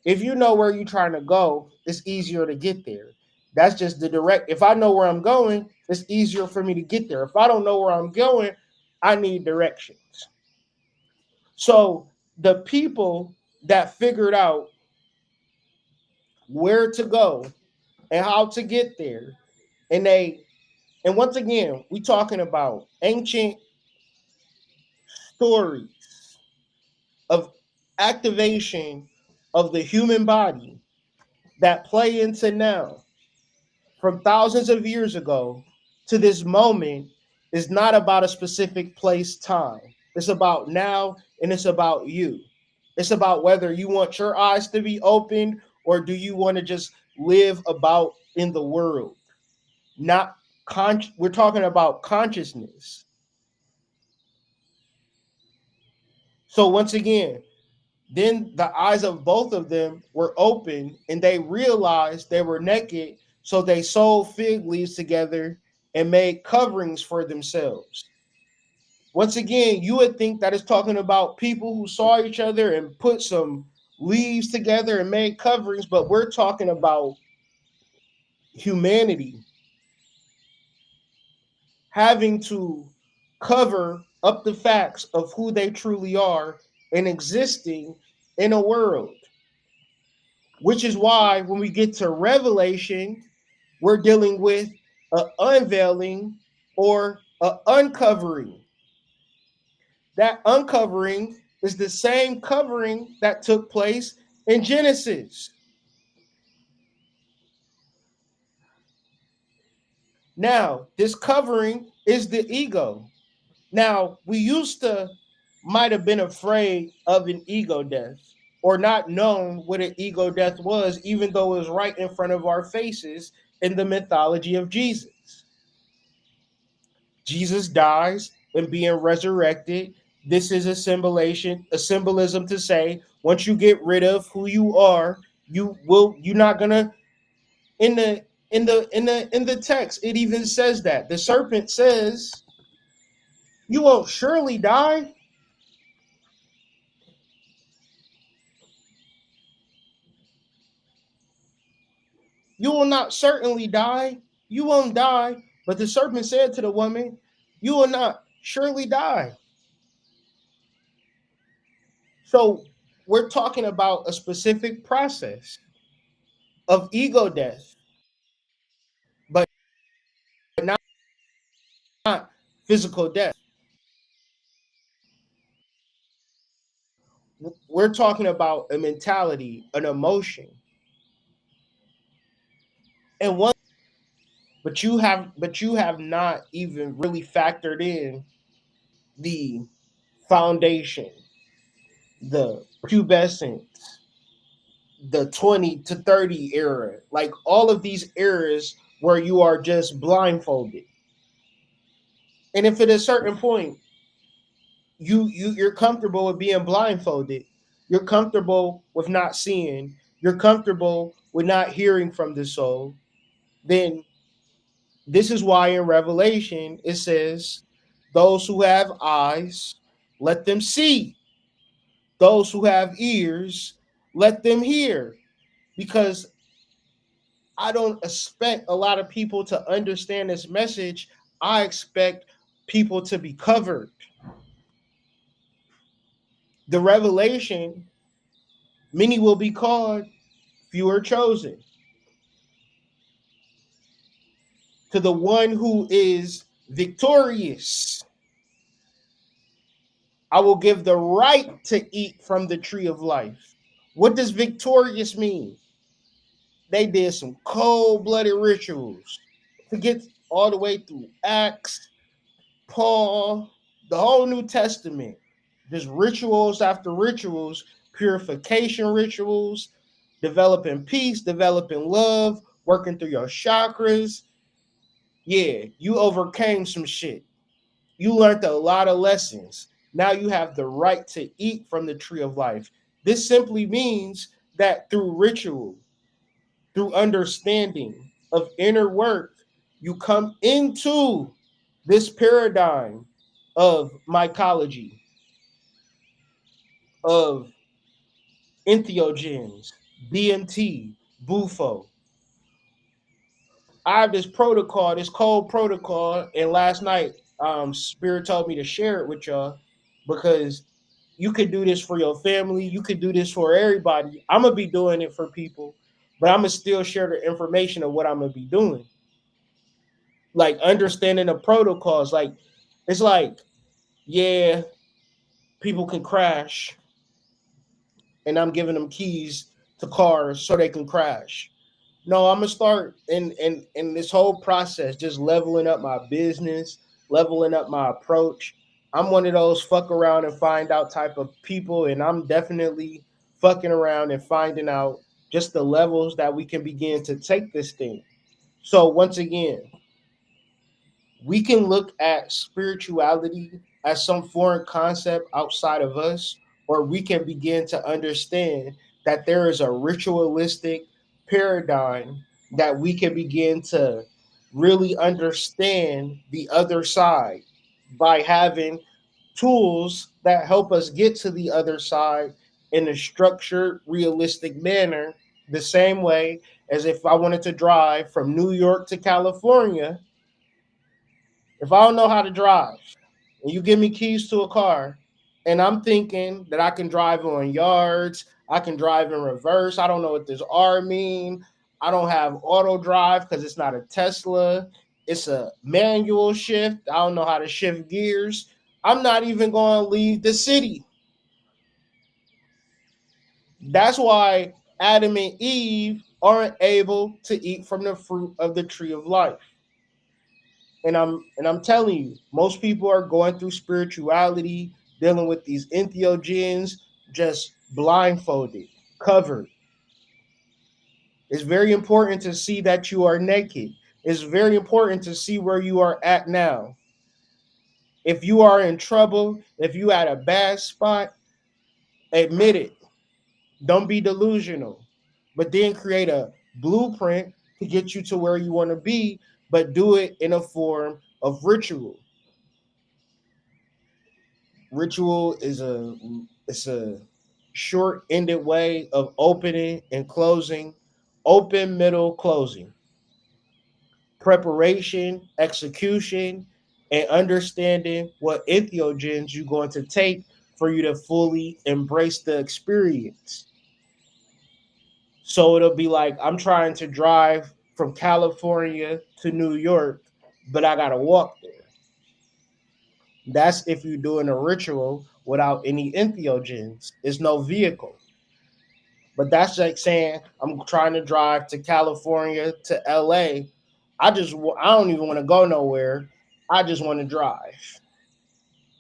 If you know where you're trying to go, it's easier to get there. That's just the direct. If I know where I'm going, it's easier for me to get there. If I don't know where I'm going, I need directions. So the people that figured out where to go and how to get there, and they and once again, we talking about ancient stories of activation of the human body that play into now from thousands of years ago to this moment is not about a specific place, time. It's about now and it's about you. It's about whether you want your eyes to be opened or do you want to just live about in the world. Not we're talking about consciousness. So once again, then the eyes of both of them were open and they realized they were naked. So they sewed fig leaves together and made coverings for themselves. Once again, you would think that it's talking about people who saw each other and put some leaves together and made coverings, but we're talking about humanity having to cover up the facts of who they truly are and existing in a world. Which is why when we get to Revelation, we're dealing with an unveiling or an uncovering. That uncovering is the same covering that took place in Genesis. Now, this covering is the ego. Now, we used to might have been afraid of an ego death or not known what an ego death was, even though it was right in front of our faces in the mythology of Jesus. Jesus dies and being resurrected. This is a symbolism to say once you get rid of who you are, you're not gonna in the text, it even says that. The serpent says, you won't surely die. You will not certainly die. You won't die. But the serpent said to the woman, you will not surely die. So we're talking about a specific process of ego death, but not physical death. We're talking about a mentality, an emotion. And one but you have not even really factored in the foundation, the pubescence, the 20 to 30 era, like all of these eras where you are just blindfolded. And if at a certain point you're comfortable with being blindfolded, you're comfortable with not seeing, you're comfortable with not hearing from the soul, then this is why in Revelation it says, those who have eyes, let them see. Those who have ears, let them hear. Because I don't expect a lot of people to understand this message. I expect people to be covered. The revelation, many will be called, few are chosen. To the one who is victorious, I will give the right to eat from the tree of life. What does victorious mean? They did some cold-blooded rituals to get all the way through Acts, Paul, the whole New Testament. Just rituals after rituals. purification rituals, developing peace, developing love, working through your chakras. Yeah, you overcame some shit. You learned a lot of lessons. Now you have the right to eat from the tree of life. This simply means that through ritual, through understanding of inner work, you come into this paradigm of mycology, of entheogens, DMT, Bufo. I have this protocol, this cold protocol, and last night, Spirit told me to share it with y'all because you could do this for your family, you could do this for everybody. I'm gonna be doing it for people, but I'm gonna still share the information of what I'm gonna be doing. Like understanding the protocols, like it's like, yeah, people can crash, and I'm giving them keys to cars so they can crash. No, I'm gonna start in this whole process, just leveling up my business, leveling up my approach. I'm one of those fuck around and find out type of people, and I'm definitely fucking around and finding out just the levels that we can begin to take this thing. So once again, we can look at spirituality as some foreign concept outside of us, or we can begin to understand that there is a ritualistic paradigm that we can begin to really understand the other side by having tools that help us get to the other side in a structured, realistic manner, the same way as if I wanted to drive from New York to California. If I don't know how to drive and you give me keys to a car and I'm thinking that I can drive on yards, I can drive in reverse, I don't know what this R mean. I don't have auto drive because it's not a Tesla. It's a manual shift. I don't know how to shift gears. I'm not even going to leave the city. That's why Adam and Eve aren't able to eat from the fruit of the tree of life. And I'm telling you, most people are going through spirituality, dealing with these entheogens, just blindfolded, covered. It's very important to see that you are naked. It's very important to see where you are at now. If you are in trouble, if you at a bad spot, admit it. Don't be delusional. But then create a blueprint to get you to where you want to be, but do it in a form of ritual. Ritual is a short-ended way of opening and closing, open, middle, closing, preparation, execution, and understanding what entheogens you're going to take for you to fully embrace the experience. So it'll be like I'm trying to drive from California to New York, but I gotta walk there. That's if you're doing a ritual without any entheogens. It's no vehicle. But that's like saying I'm trying to drive to California to LA. I don't even want to go nowhere. I just want to drive.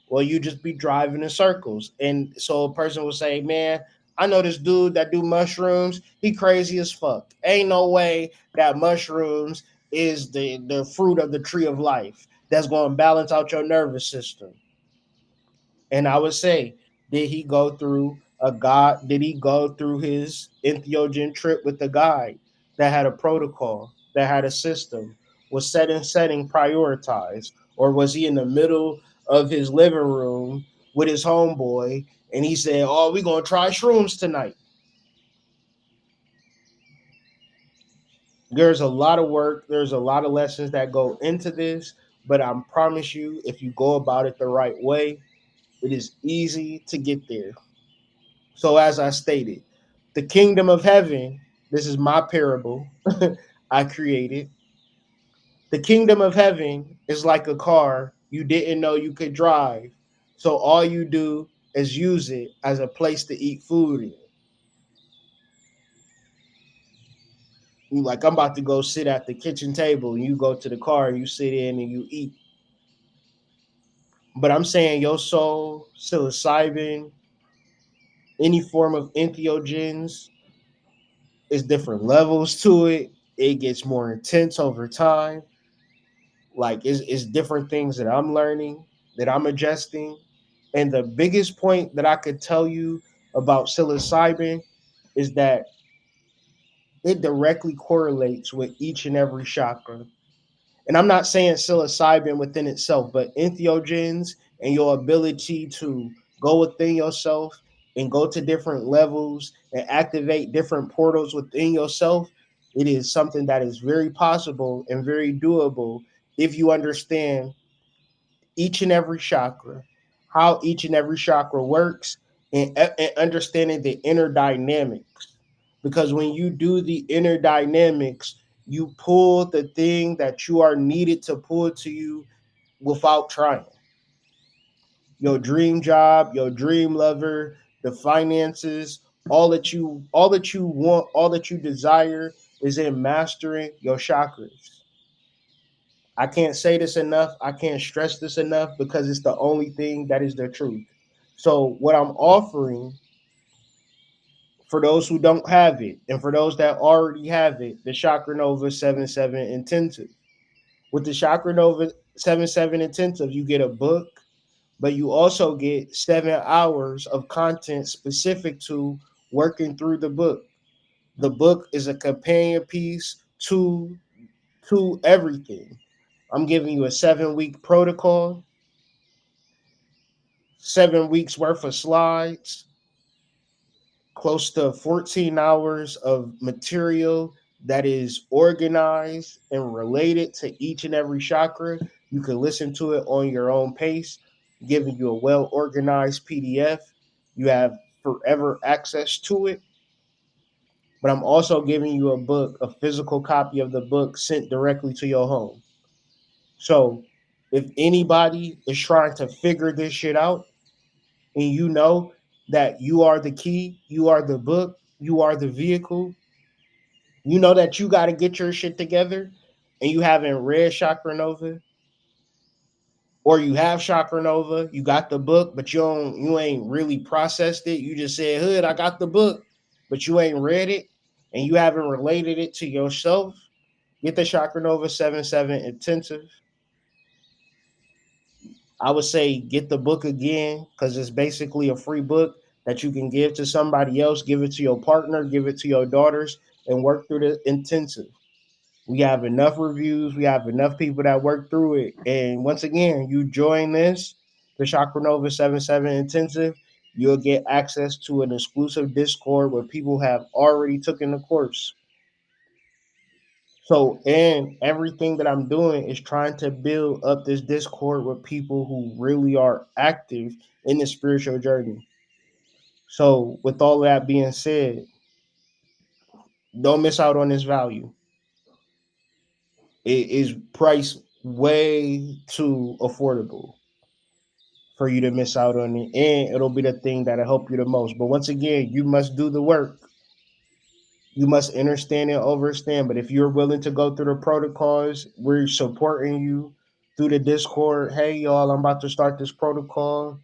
Well, you just be driving in circles. And so a person will say, "Man, I know this dude that do mushrooms. He crazy as fuck. Ain't no way that mushrooms is the fruit of the tree of life that's going to balance out your nervous system." And I would say, did he go through a god? Did he go through his entheogen trip with the guide that had a protocol, that had a system, was setting prioritized? Or was he in the middle of his living room with his homeboy and he said, "Oh, we're going to try shrooms tonight"? There's a lot of work, there's a lot of lessons that go into this, but I promise you, if you go about it the right way, it is easy to get there. So, as I stated, the kingdom of heaven, this is my parable I created. The kingdom of heaven is like a car you didn't know you could drive. So, all you do is use it as a place to eat food in. You like, I'm about to go sit at the kitchen table, and you go to the car and you sit in and you eat. But I'm saying your soul, psilocybin, Any form of entheogens is different levels to it. It gets more intense over time. Like it's different things that I'm learning, that I'm adjusting. And the biggest point that I could tell you about psilocybin is that it directly correlates with each and every chakra. And I'm not saying psilocybin within itself, but entheogens and your ability to go within yourself and go to different levels and activate different portals within yourself, it is something that is very possible and very doable if you understand each and every chakra, how each and every chakra works, and understanding the inner dynamics. Because when you do the inner dynamics, you pull the thing that you are needed to pull to you without trying. Your dream job, your dream lover, the finances, all that you want, all that you desire is in mastering your chakras. I can't say this enough. I can't stress this enough because it's the only thing that is the truth. So, what I'm offering for those who don't have it, and for those that already have it, the Chakra Nova 7/7 Intensive. With the Chakra Nova 7/7 Intensive, you get a book, but you also get 7 hours of content specific to working through the book. The book is a companion piece to everything. I'm giving you a 7 week protocol, 7 weeks worth of slides, close to 14 hours of material that is organized and related to each and every chakra. You can listen to it on your own pace, giving you a well organized PDF. You have forever access to it. But I'm also giving you a book, a physical copy of the book sent directly to your home. So if anybody is trying to figure this shit out, and you know that you are the key, you are the book, you are the vehicle, you know that you got to get your shit together, and you haven't read Chakra Nova, or you have Chakra Nova, you got the book, but you ain't really processed it. You just said, "Hood, I got the book," but you ain't read it, and you haven't related it to yourself. Get the Chakra Nova 7/7 intensive. I would say get the book again because it's basically a free book that you can give to somebody else, give it to your partner, give it to your daughters, and work through the intensive. We have enough reviews, we have enough people that work through it. And once again, you join this, the Chakra Nova 7/7 intensive, you'll get access to an exclusive Discord where people have already taken the course. So, and everything that I'm doing is trying to build up this Discord with people who really are active in the spiritual journey. So, with all that being said, don't miss out on this value. It is priced way too affordable for you to miss out on it, and it'll be the thing that'll help you the most. But once again, you must do the work. You must understand and understand. But if you're willing to go through the protocols, we're supporting you through the Discord. Hey, y'all, I'm about to start this protocol.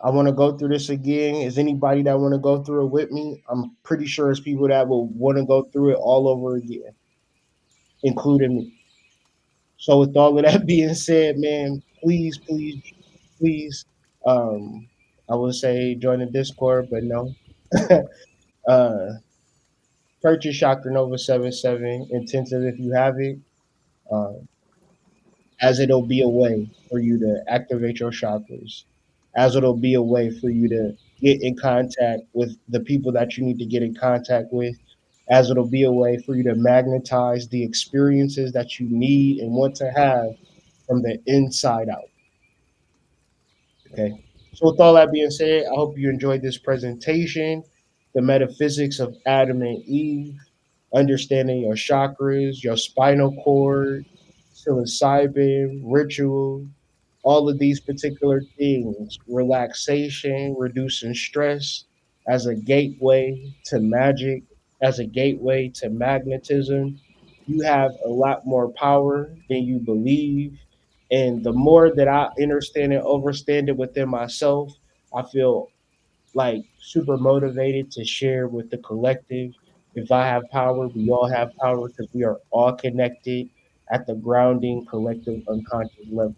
I want to go through this again. Is anybody that want to go through it with me? I'm pretty sure it's people that will want to go through it all over again, including me. So, with all of that being said, man, please, please, please, um, I would say join the Discord, but no. uh, Purchase Chakra Nova 7/7 intensive if you have it, uh, as it'll be a way for you to activate your chakras, as it'll be a way for you to get in contact with the people that you need to get in contact with, as it'll be a way for you to magnetize the experiences that you need and want to have from the inside out. Okay. So, with all that being said, I hope you enjoyed this presentation, the metaphysics of Adam and Eve, understanding your chakras, your spinal cord, psilocybin, ritual, all of these particular things, relaxation, reducing stress as a gateway to magic, as a gateway to magnetism. You have a lot more power than you believe. And the more that I understand and understand it within myself, I feel like super motivated to share with the collective. If I have power, we all have power because we are all connected at the grounding collective unconscious level.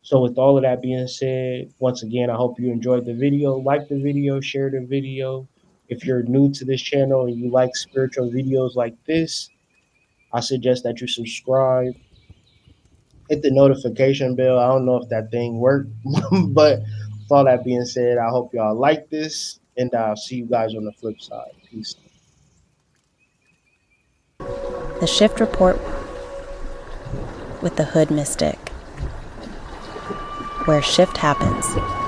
So with all of that being said, once again, I hope you enjoyed the video. Like the video, share the video. If you're new to this channel and you like spiritual videos like this, I suggest that you subscribe, hit the notification bell. I don't know if that thing worked, but with all that being said, I hope y'all like this, and I'll see you guys on the flip side. Peace. The Shift Report with the Hood Mystic, where shift happens.